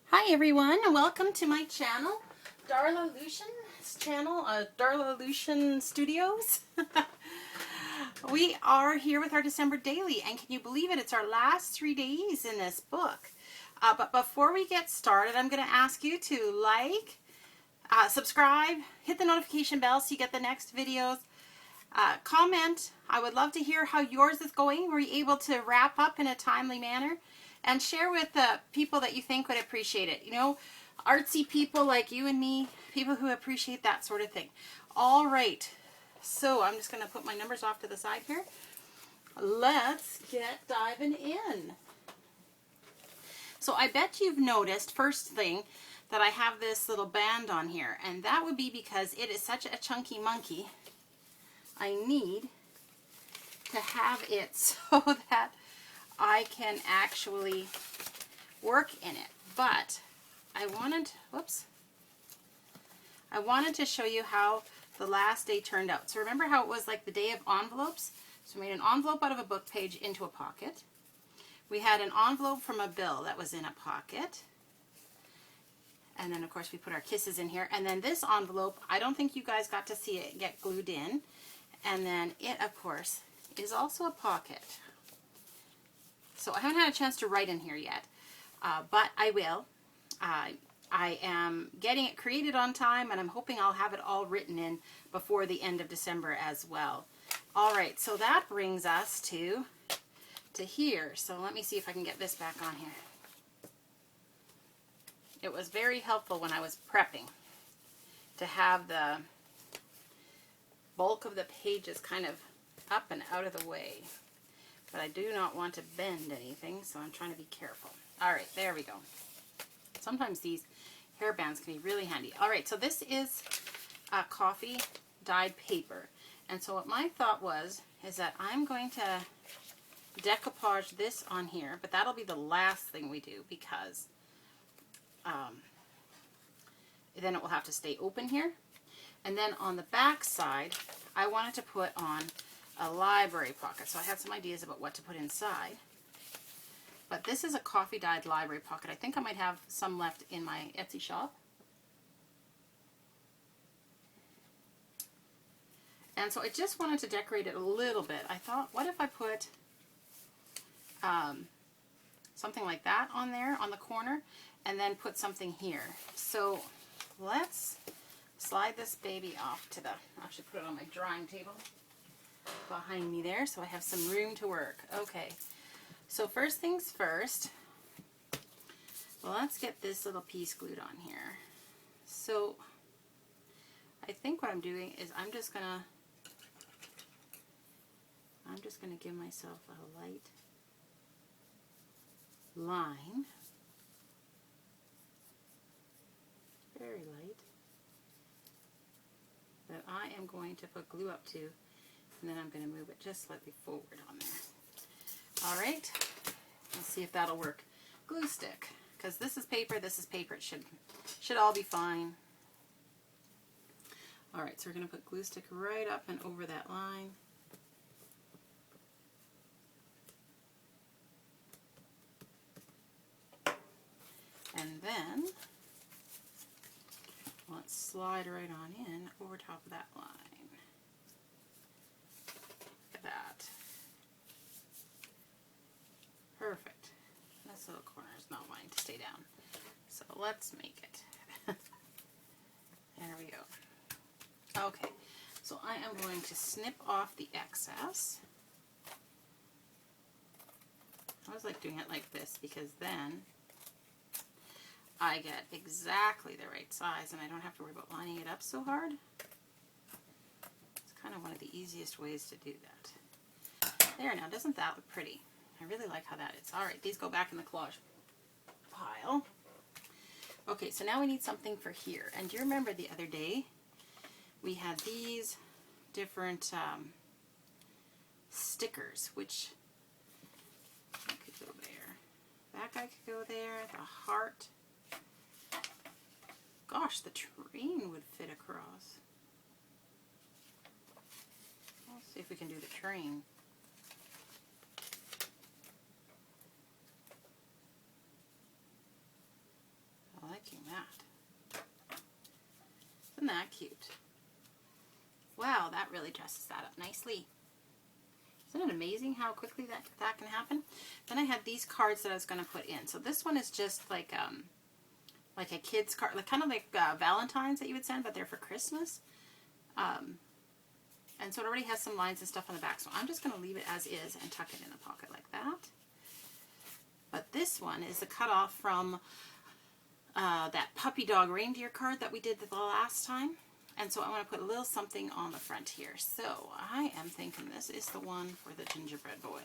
Hi everyone, and welcome to my channel, Darla Lucian's channel, Darla Lucian Studios. We are here with our December daily, and can you believe it? It's our last 3 days in this book. But before we get started, I'm going to ask you to like, subscribe, hit the notification bell so you get the next videos. Comment. I would love to hear how yours is going. Were you able to wrap up in a timely manner? And share with the people that you think would appreciate it. You know, artsy people like you and me, people who appreciate that sort of thing. All right. So I'm just going to put my numbers off to the side here. Let's get diving in. So I bet you've noticed, first thing, that I have this little band on here. And that would be because it is such a chunky monkey. I need to have it so that I can actually work in it. But I wanted to show you how the last day turned out. So remember how it was like the day of envelopes? So we made an envelope out of a book page into a pocket. We had an envelope from a bill that was in a pocket. And then of course we put our kisses in here. And then this envelope, I don't think you guys got to see it get glued in. And then it, of course, is also a pocket. So I haven't had a chance to write in here yet, but I will. I am getting it created on time, and I'm hoping I'll have it all written in before the end of December as well. All right, so that brings us to here. So let me see if I can get this back on here. It was very helpful when I was prepping to have the bulk of the pages kind of up and out of the way. But I do not want to bend anything, so I'm trying to be careful. All right, there we go. Sometimes these hair bands can be really handy. All right, so this is coffee dyed paper. And so what my thought was is that I'm going to decoupage this on here, but that'll be the last thing we do because then it will have to stay open here. And then on the back side, I wanted to put on a library pocket. So I had some ideas about what to put inside. But this is a coffee dyed library pocket. I think I might have some left in my Etsy shop. And so I just wanted to decorate it a little bit. I thought, what if I put something like that on there on the corner and then put something here. So let's slide this baby off to the, I'll actually put it on my drawing table behind me there so I have some room to work. Okay, so first things first, well, let's get this little piece glued on here. So I think what I'm doing is I'm just gonna give myself a light line, very light, that I am going to put glue up to, and then I'm going to move it just slightly forward on there. All right, let's see if that'll work. Glue stick, because this is paper, it should all be fine. All right, so we're going to put glue stick right up and over that line. And then let's slide right on in over top of that line. Look at that. Perfect. This little corner is not wanting to stay down. So let's make it. There we go. Okay, so I am going to snip off the excess. I always like doing it like this because then I get exactly the right size and I don't have to worry about lining it up so hard. It's kind of one of the easiest ways to do that. There, now doesn't that look pretty? I really like how that is. Alright, these go back in the collage pile. Okay, so now we need something for here. And do you remember the other day we had these different stickers, which I could go there. That guy could go there, the heart. Gosh, the train would fit across. Let's see if we can do the train. that cute? Wow, that really dresses that up nicely. Isn't it amazing how quickly that can happen? Then I had these cards that I was going to put in. So this one is just like a kid's card, like kind of like Valentine's that you would send, but they're for Christmas. And so it already has some lines and stuff on the back. So I'm just going to leave it as is and tuck it in the pocket like that. But this one is the cutoff from that puppy dog reindeer card that we did the last time. And so I want to put a little something on the front here. So I am thinking this is the one for the gingerbread boy.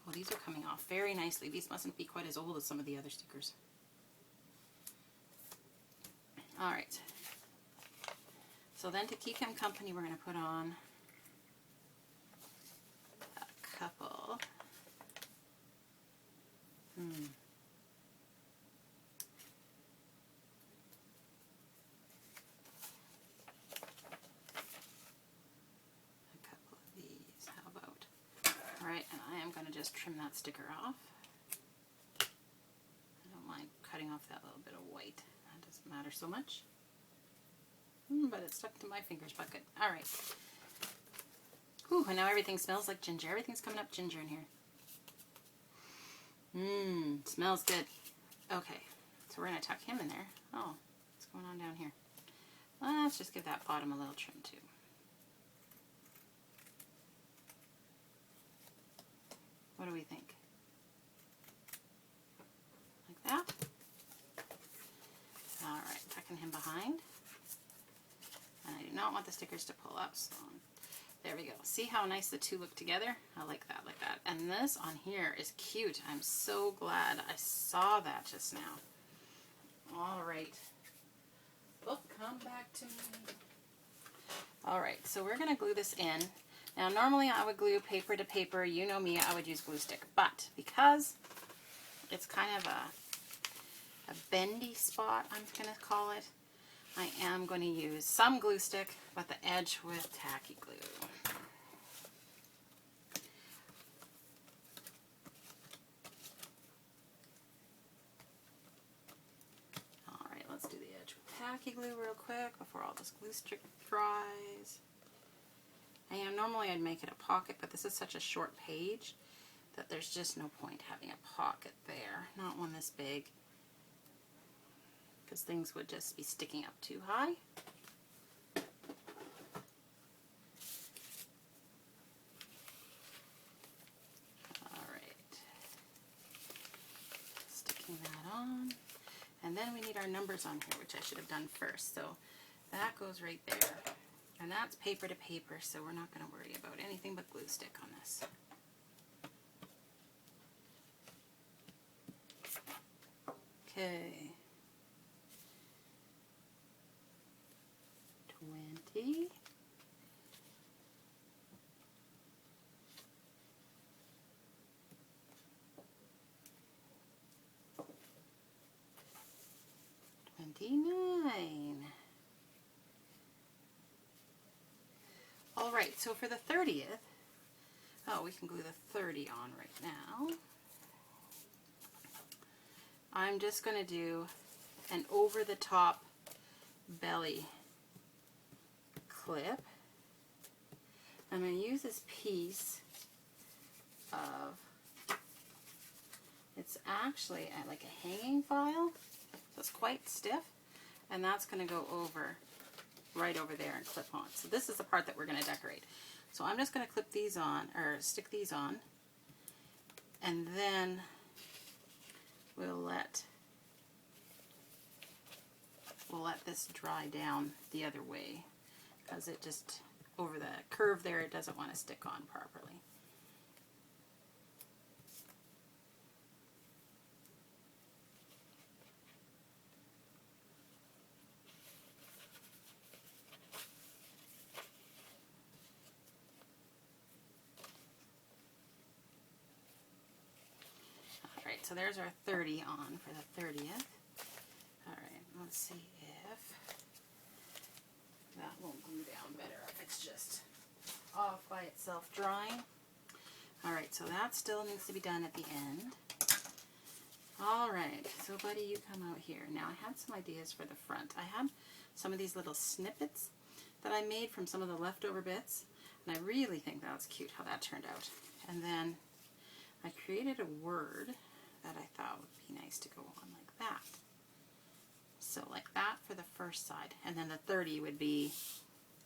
Oh, these are coming off very nicely. These mustn't be quite as old as some of the other stickers. All right. So then to keep him company, we're going to put on a couple. Alright, and I am going to just trim that sticker off. I don't mind cutting off that little bit of white. That doesn't matter so much. But it stuck to my fingers, but good. Alright. Ooh, and now everything smells like ginger. Everything's coming up ginger in here. Smells good. Okay, so we're going to tuck him in there. Oh, what's going on down here? Let's just give that bottom a little trim too. What do we think? Like that? Alright, tucking him behind. And I do not want the stickers to pull up, so there we go. See how nice the two look together? I like that, like that. And this on here is cute. I'm so glad I saw that just now. Alright. Book, come back to me. Alright, so we're going to glue this in. Now, normally I would glue paper to paper. You know me, I would use glue stick. But because it's kind of a bendy spot, I'm going to call it, I am going to use some glue stick, but the edge with tacky glue. Alright, let's do the edge with tacky glue real quick before all this glue stick dries. And normally I'd make it a pocket, but this is such a short page that there's just no point having a pocket there. Not one this big, because things would just be sticking up too high. Alright. Sticking that on. And then we need our numbers on here, which I should have done first. So that goes right there. And that's paper to paper, so we're not going to worry about anything but glue stick on this. Okay. 20. $29. Alright, so for the 30th, oh, we can glue the 30 on right now. I'm just going to do an over-the-top belly clip. I'm going to use this piece of, it's actually like a hanging file, so it's quite stiff, and that's going to go over right over there and clip on. So this is the part that we're going to decorate. So I'm just going to clip these on, or stick these on, and then we'll let this dry down the other way, because it just, over the curve there, it doesn't want to stick on properly. Alright, so there's our 30 on for the 30th. Alright, let's see if that won't glue down better if it's just off by itself drying. Alright, so that still needs to be done at the end. Alright, so buddy, you come out here. Now I had some ideas for the front. I had some of these little snippets that I made from some of the leftover bits, and I really think that was cute how that turned out. And then I created a word that I thought would be nice to go on like that. So like that for the first side, and then the 30 would be,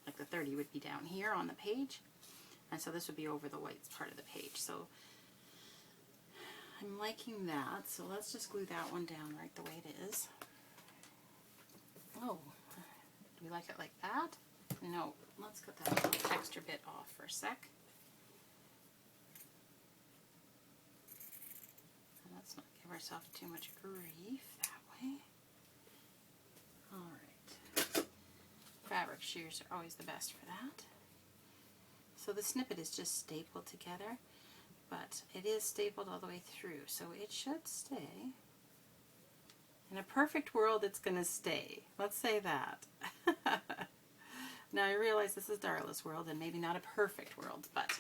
like the 30 would be down here on the page, and so this would be over the white part of the page. So I'm liking that, so let's just glue that one down right the way it is. Oh, do we like it like that? No, let's cut that little extra bit off for a sec. And let's not give ourselves too much grief that way. Alright. Fabric shears are always the best for that. So the snippet is just stapled together, but it is stapled all the way through, so it should stay. In a perfect world, it's going to stay. Let's say that. Now I realize this is Darla's world and maybe not a perfect world, but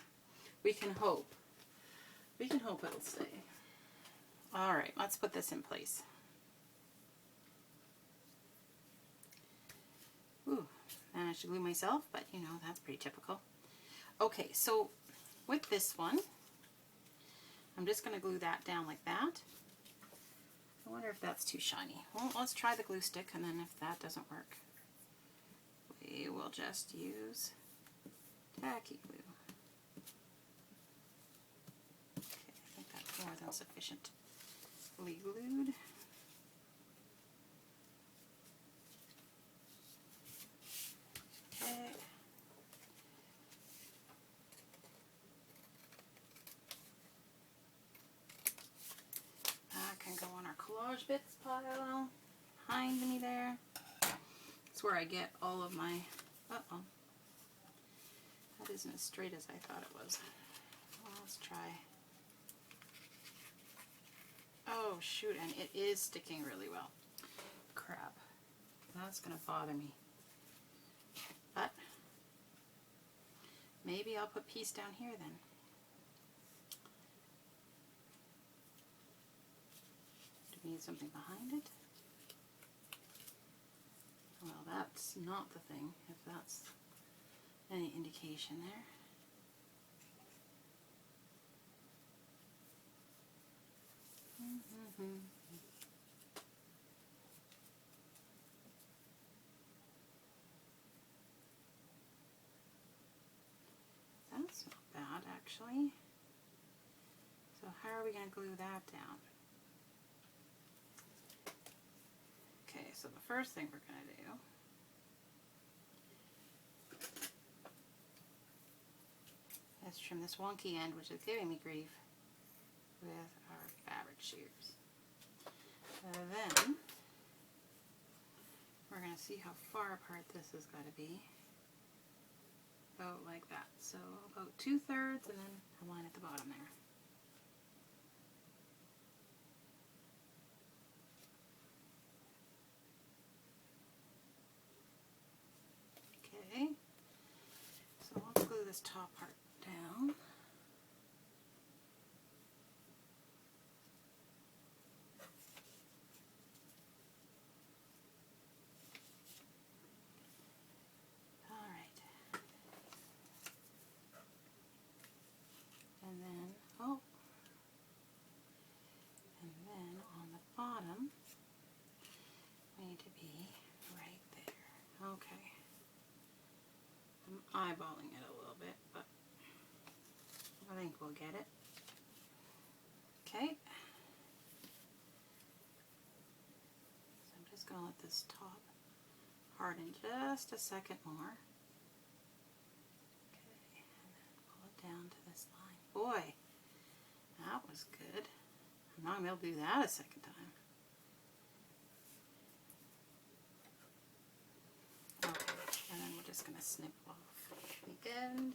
we can hope. We can hope it'll stay. Alright, let's put this in place. Ooh, managed to glue myself, but you know, that's pretty typical. Okay, so with this one, I'm just going to glue that down like that. I wonder if that's too shiny. Well, let's try the glue stick, and then if that doesn't work, we will just use tacky glue. Okay, I think that's more than sufficiently glued. Okay. That can go on our collage bits pile behind me there. That's where I get all of my, uh-oh, that isn't as straight as I thought it was. Well, let's try. Oh shoot, and it is sticking really well. Crap, that's gonna bother me. But maybe I'll put peace down here then. Do we need something behind it? Well, that's not the thing, if that's any indication there. That's not bad, actually. So how are we going to glue that down? Okay, so the first thing we're going to do is trim this wonky end, which is giving me grief, with our fabric shears. Then we're going to see how far apart this has got to be. About like that. So about 2/3 and then a line at the bottom there. Okay, so let's glue this top part down. Alright. And then, oh, and then on the bottom, we need to be right there. Okay. I'm eyeballing it a little bit, but I think we'll get it. Okay. So I'm just going to let this top harden just a second more. Okay, and then pull it down to this line. Boy, that was good. I'm not going to be able to do that a second time. Okay, and then we're just going to snip off the end.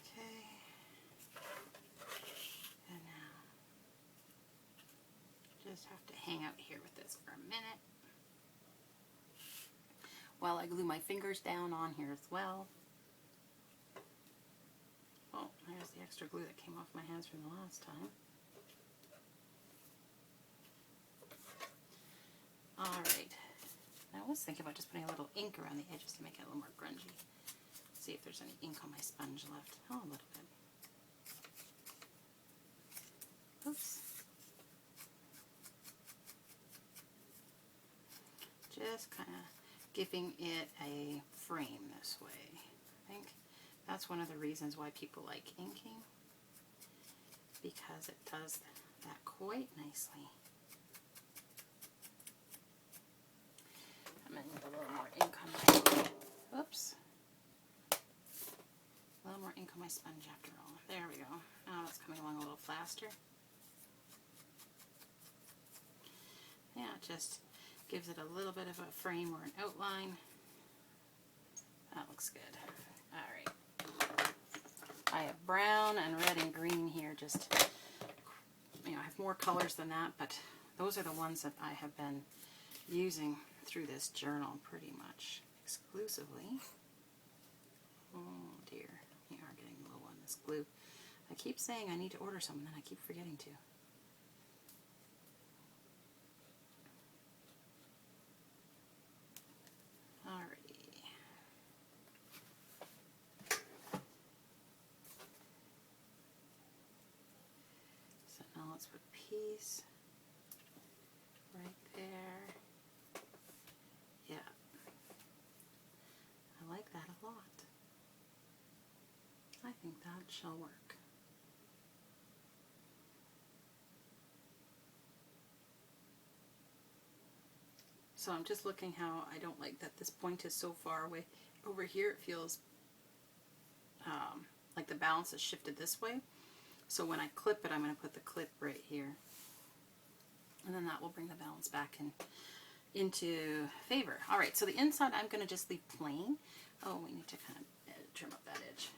Okay, and now just have to hang out here with this for a minute. while I glue my fingers down on here as well. Oh, there's the extra glue that came off my hands from the last time. Alright, I was thinking about just putting a little ink around the edges to make it a little more grungy. See if there's any ink on my sponge left. Oh, a little bit. Oops. Just kind of giving it a frame this way. I think that's one of the reasons why people like inking, because it does that quite nicely. I'm going to need a little more ink on my, oops, a little more ink on my sponge after all. There we go. Now it's coming along a little faster. Yeah, it just gives it a little bit of a frame or an outline. That looks good. Alright. I have brown and red and green here. Just, you know, I have more colors than that, but those are the ones that I have been using through this journal pretty much exclusively. Oh dear, we are getting low on this glue. I keep saying I need to order some and then I keep forgetting to. Alrighty. So now let's put peace right there. Yeah. I like that a lot. I think that shall work. So I'm just looking how I don't like that this point is so far away. Over here it feels like the balance is shifted this way. So when I clip it, I'm going to put the clip right here. And then that will bring the balance back into favor. Alright, so the inside I'm going to just leave plain. Oh, we need to kind of trim up that edge.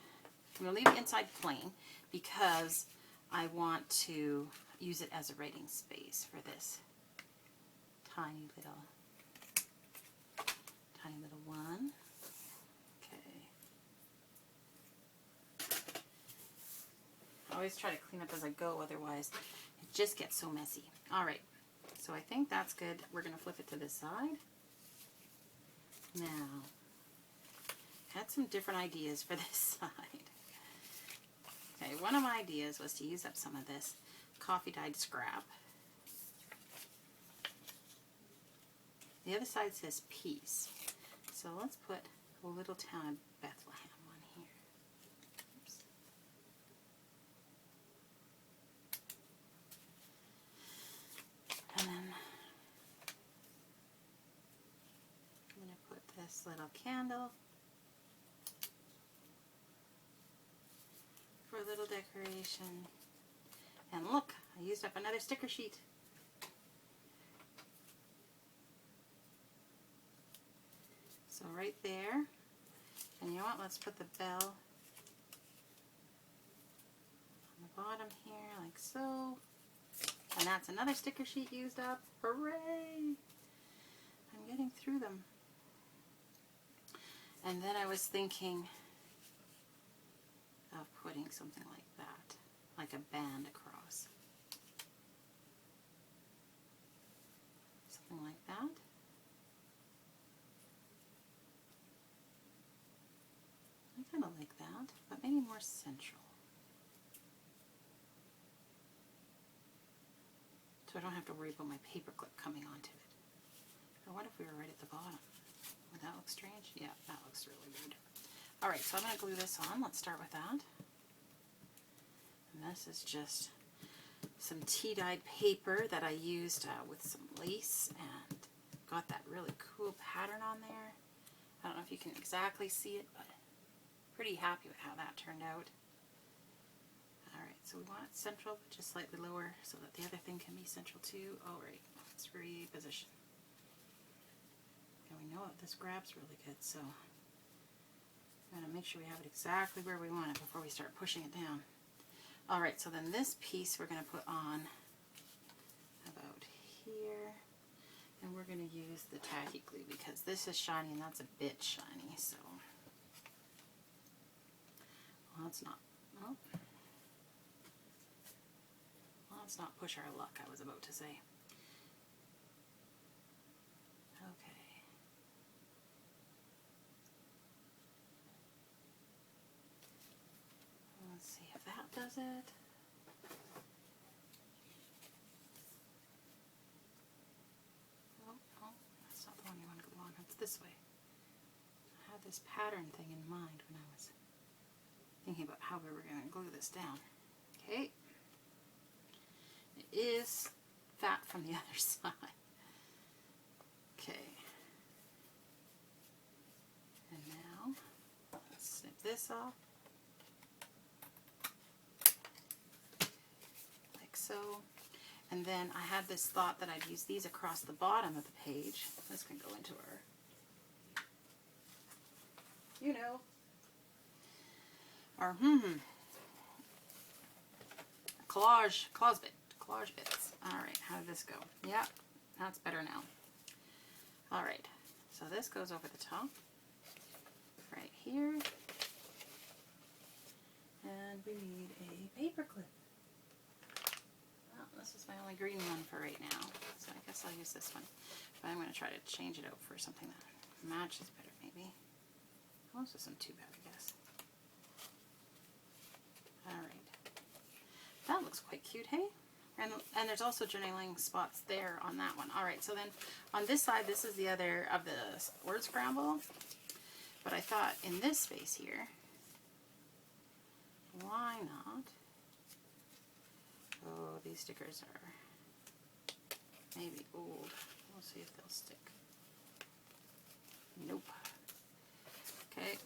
I'm going to leave the inside plain because I want to use it as a writing space for this tiny little one. Okay. I always try to clean up as I go, otherwise it just gets so messy. Alright, so I think that's good. We're going to flip it to this side. Now, I had some different ideas for this side. Okay, one of my ideas was to use up some of this coffee dyed scrap. The other side says peace. So let's put a little town of Bethlehem on here. Oops. And then I'm going to put this little candle for a little decoration. And look, I used up another sticker sheet. So right there, and you know what, let's put the bell on the bottom here, like so. And that's another sticker sheet used up. Hooray! I'm getting through them. And then I was thinking of putting something like that, like a band across. Something like that. I kind of like that, but maybe more central. So I don't have to worry about my paperclip coming onto it. Or what if we were right at the bottom? Would that look strange? Yeah, that looks really good. Alright, so I'm going to glue this on. Let's start with that. And this is just some tea-dyed paper that I used with some lace and got that really cool pattern on there. I don't know if you can exactly see it, but pretty happy with how that turned out. Alright, so we want it central, but just slightly lower so that the other thing can be central too. Alright, let's reposition. And we know that this grabs really good, so we're going to make sure we have it exactly where we want it before we start pushing it down. Alright, so then this piece we're going to put on about here. And we're going to use the tacky glue because this is shiny and that's a bit shiny, so. Well, let's not. Oh. Well, let's not push our luck, I was about to say. Okay. Let's see if that does it. Oh, that's not the one you want to glue on. It's this way. I had this pattern thing in mind when I was thinking about how we were going to glue this down. Okay. It is fat from the other side. Okay. And now, let's snip this off. Like so. And then I had this thought that I'd use these across the bottom of the page. This can go into our, collage bits. All right, how did this go? Yeah, that's better now. All right, so this goes over the top, right here, and we need a paper clip. Well, this is my only green one for right now, so I guess I'll use this one. But I'm going to try to change it out for something that matches better, maybe. Oh, this isn't too bad, I guess. All right, that looks quite cute, hey? And there's also journaling spots there on that one. All right, so then on this side, this is the other of the word scramble. But I thought in this space here, why not? Oh, these stickers are maybe old. We'll see if they'll stick. Nope. Okay.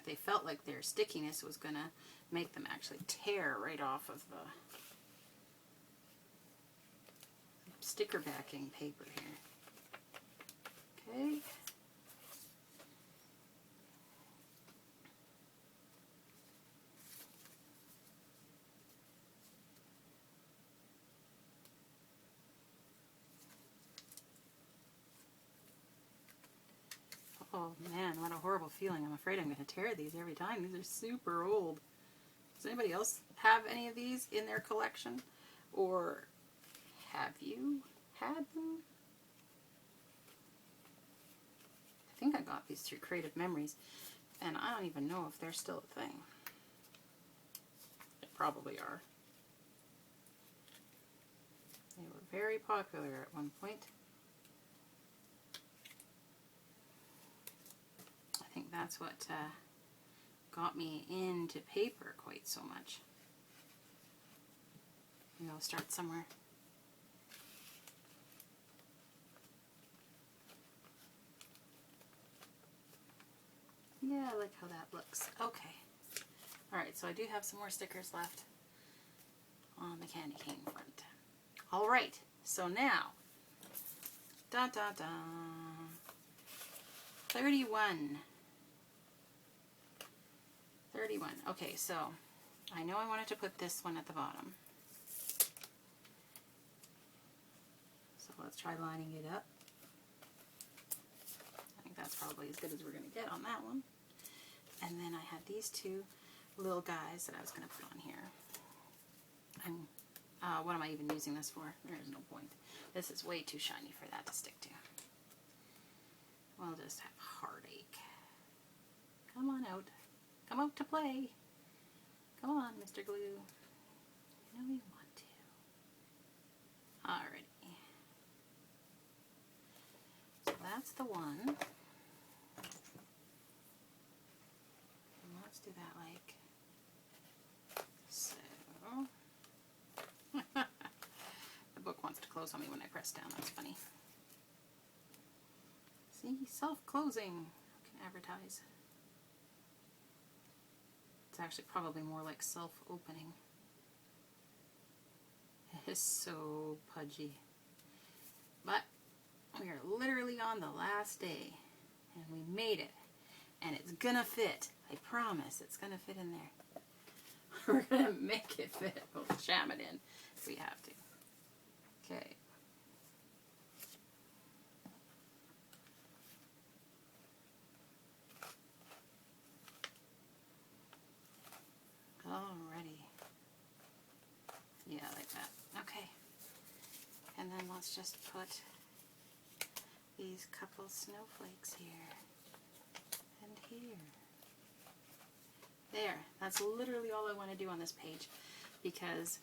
They felt like their stickiness was going to make them actually tear right off of the sticker backing paper here. Okay. Oh man, what a horrible feeling. I'm afraid I'm going to tear these every time. These are super old. Does anybody else have any of these in their collection? Or have you had them? I think I got these through Creative Memories, and I don't even know if they're still a thing. They probably are. They were very popular at one point. I think that's what got me into paper quite so much. You know, start somewhere. Yeah, I like how that looks. Okay. Alright, so I do have some more stickers left on the candy cane front. Alright, so now, 31. 31. Okay, so I know I wanted to put this one at the bottom. So let's try lining it up. I think that's probably as good as we're going to get on that one. And then I had these two little guys that I was going to put on here. What am I even using this for? There's no point. This is way too shiny for that to stick to. We'll just have heartache. Come on out. Come out to play. Come on, Mr. Glue. You know you want to. Alrighty. So that's the one. And let's do that like so. The book wants to close on me when I press down. That's funny. See, self-closing. I can advertise. It's actually probably more like self-opening. It is so pudgy. But we are literally on the last day. And we made it. And it's gonna fit. I promise it's gonna fit in there. We're gonna make it fit. We'll jam it in if we have to. then let's just put these couple snowflakes here and here. There, that's literally all I want to do on this page, because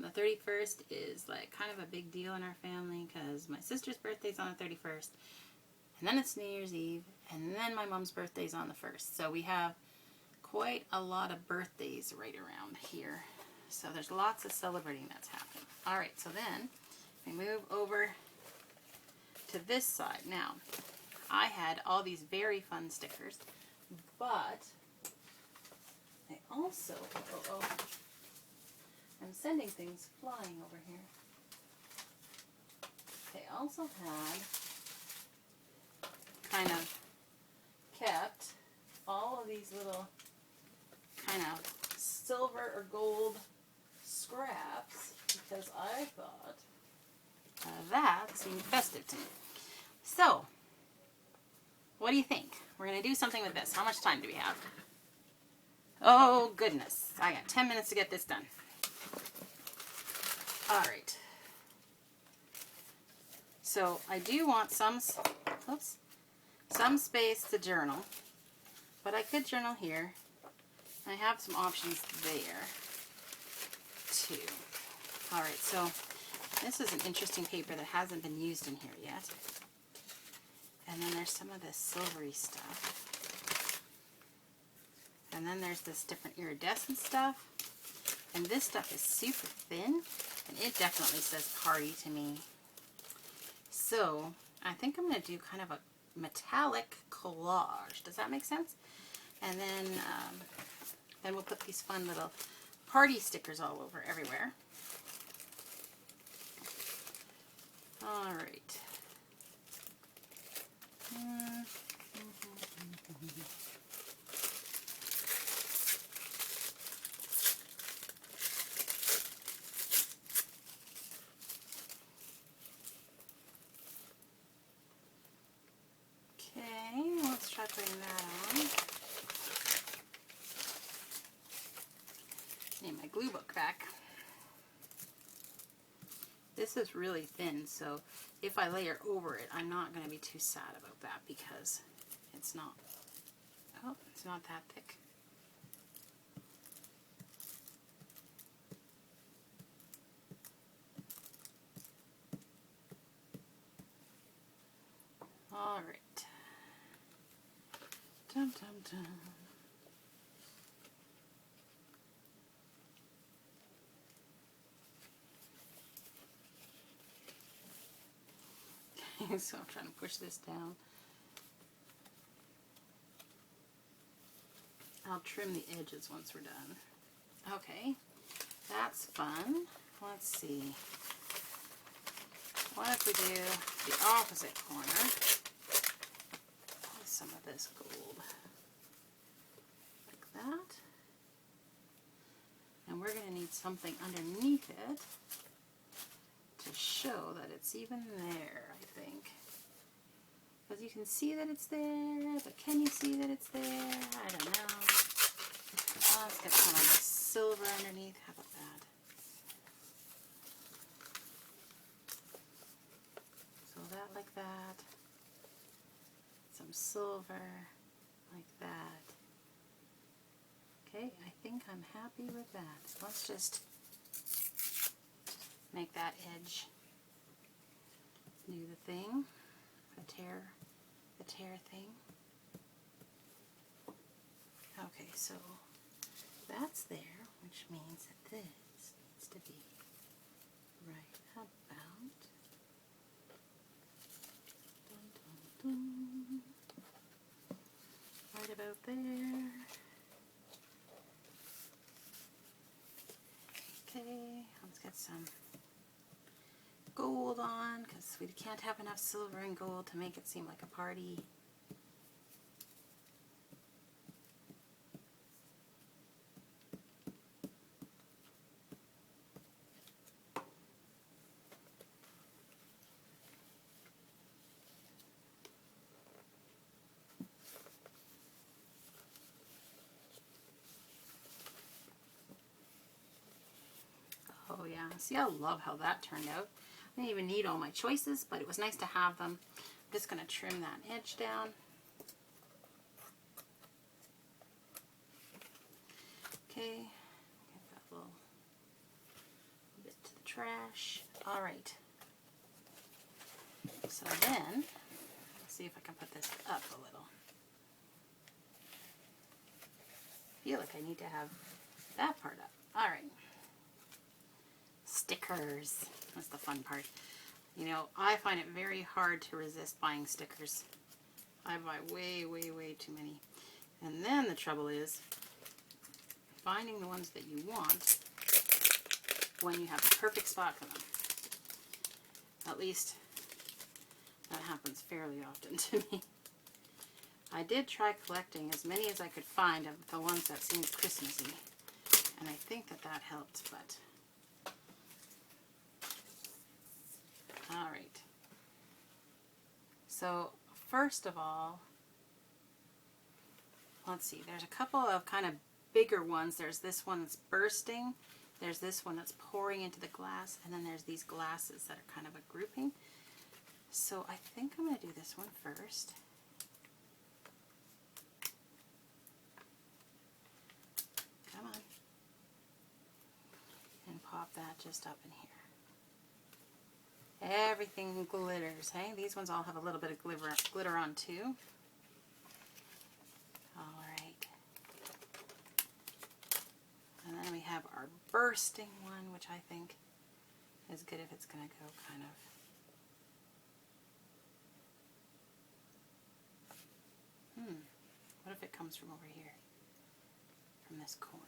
the 31st is like kind of a big deal in our family, because my sister's birthday's on the 31st, and then it's New Year's Eve, and then my mom's birthday's on the 1st. So we have quite a lot of birthdays right around here. So there's lots of celebrating that's happening. Alright, so then we move over to this side. Now, I had all these very fun stickers, but I also, I'm sending things flying over here. They also had kind of kept all of these little kind of silver or gold scraps, because I thought that seemed festive to me. So, what do you think? We're going to do something with this. How much time do we have? Oh, goodness. I got 10 minutes to get this done. Alright. So, I do want some space to journal. But I could journal here. I have some options there, too. Alright, so this is an interesting paper that hasn't been used in here yet. And then there's some of this silvery stuff. And then there's this different iridescent stuff. And this stuff is super thin. And it definitely says party to me. So, I think I'm going to do kind of a metallic collage. Does that make sense? And then we'll put these fun little party stickers all over everywhere. Alright. Okay, let's try putting that on. Need my glue book back. This is really thin, so if I layer over it, I'm not going to be too sad about that, because it's not that thick. All right. Dum dum dum. So I'm trying to push this down. I'll trim the edges once we're done. Okay, that's fun. Let's see. What if we do the opposite corner with some of this gold? Like that. And we're going to need something underneath it to show that it's even there, I think. Because you can see that it's there, but can you see that it's there? I don't know. Let's get some of the silver underneath. How about that? So that like that. Some silver like that. Okay, I think I'm happy with that. Let's just make that edge do the thing, the tear thing. Okay, so that's there, which means that this needs to be right about right about there. Okay, let's get some gold on, because we can't have enough silver and gold to make it seem like a party. Oh yeah, see, I love how that turned out. I didn't even need all my choices, but it was nice to have them. I'm just going to trim that edge down. Okay, get that little bit to the trash. All right. So then, let's see if I can put this up a little. I feel like I need to have that part up. All right. Stickers. That's the fun part. You know, I find it very hard to resist buying stickers. I buy way, way, way too many. And then the trouble is finding the ones that you want when you have the perfect spot for them. At least that happens fairly often to me. I did try collecting as many as I could find of the ones that seemed Christmassy, and I think that that helped, but all right. So first of all, let's see, there's a couple of kind of bigger ones. There's this one that's bursting, there's this one that's pouring into the glass, and then there's these glasses that are kind of a grouping. So I think I'm going to do this one first. Come on. And pop that just up in here. Everything glitters, hey? These ones all have a little bit of glitter on too. Alright. And then we have our bursting one, which I think is good if it's going to go kind of what if it comes from over here? From this corner.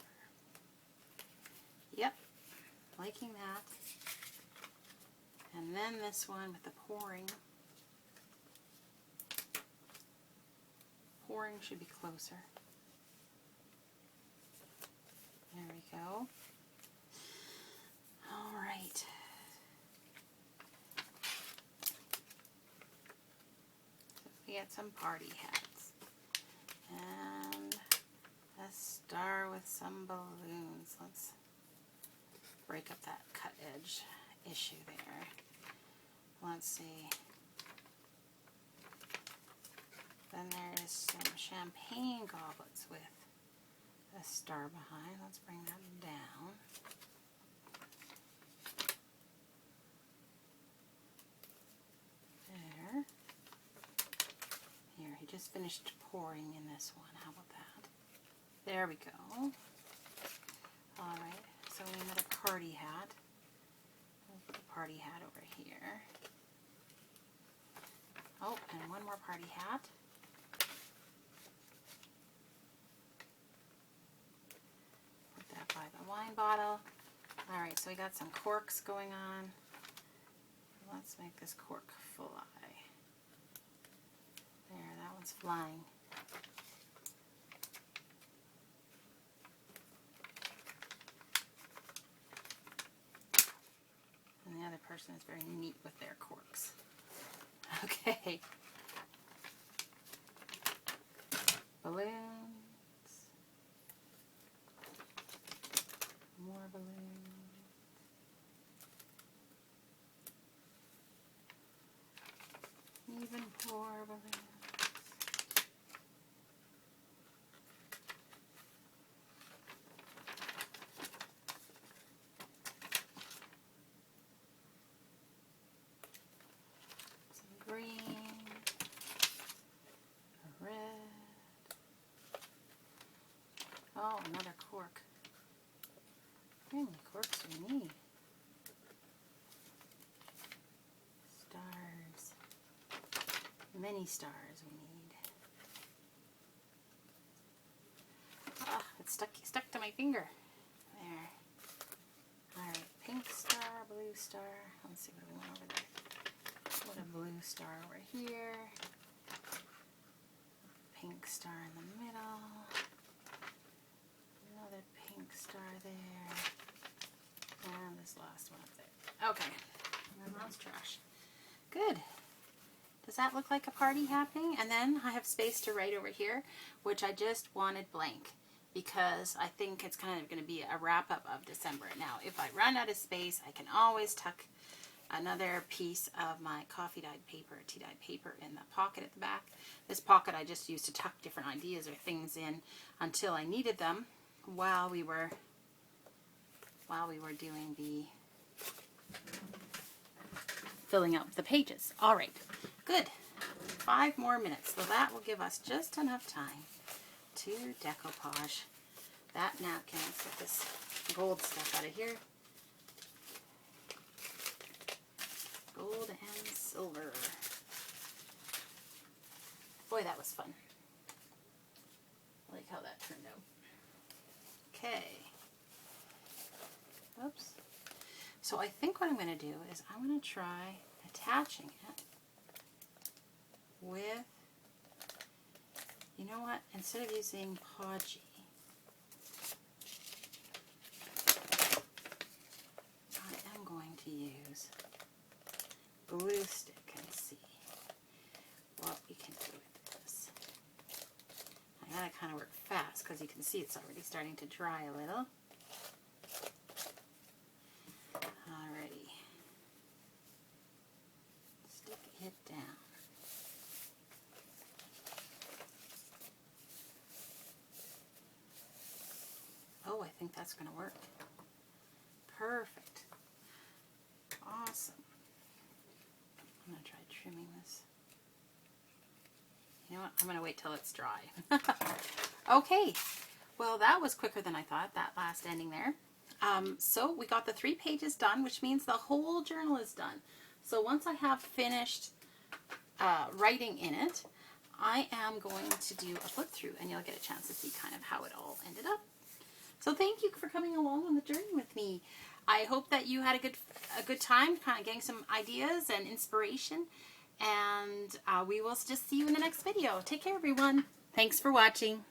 Yep. Liking that. And then this one with the pouring. Pouring should be closer. There we go. All right. We got some party hats. And a star with some balloons. Let's break up that cut edge issue there. Let's see. Then there's some champagne goblets with a star behind. Let's bring that down. There. Here, he just finished pouring in this one. How about that? There we go. Alright, so we need a party hat. We'll put the party hat over here. Oh, and one more party hat. Put that by the wine bottle. Alright, so we got some corks going on. Let's make this cork fly. There, that one's flying. And the other person is very neat with their corks. Okay. Balloons. More balloons. Even more balloons. Some green. A red. Oh, another cork. How many corks do we need? Stars. Many stars we need. Ah, it's stuck to my finger. There. Alright, pink star, blue star. Let's see what we want over there. What a blue star over here. Pink star in the middle. Another pink star there. And this last one up there. Okay. And then that's trash. Good. Does that look like a party happening? And then I have space to write over here, which I just wanted blank. because I think it's kind of going to be a wrap up of December. Now, if I run out of space, I can always tuck another piece of my coffee dyed paper, tea dyed paper in the pocket at the back. This pocket I just used to tuck different ideas or things in until I needed them while we were doing the filling out the pages. All right, good. 5 more minutes, so that will give us just enough time to decoupage that napkin. Let's get this gold stuff out of here. Gold and silver. Boy, that was fun. I like how that turned out. Okay. Oops. So I think what I'm going to do is I'm going to try attaching it with, you know what, instead of using Podgy, I am going to use glue stick and see what we can do with this. I gotta kind of work fast because you can see it's already starting to dry a little. Alrighty. Stick it down. Oh, I think that's going to work. Perfect. Awesome. I'm going to try trimming this. You know what? I'm going to wait till it's dry. Okay. Well, that was quicker than I thought, that last ending there. So we got the 3 pages done, which means the whole journal is done. So once I have finished writing in it, I am going to do a flip through and you'll get a chance to see kind of how it all ended up. So thank you for coming along on the journey with me. I hope that you had a good time kind of getting some ideas and inspiration. And we will just see you in the next video. Take care, everyone. Thanks for watching.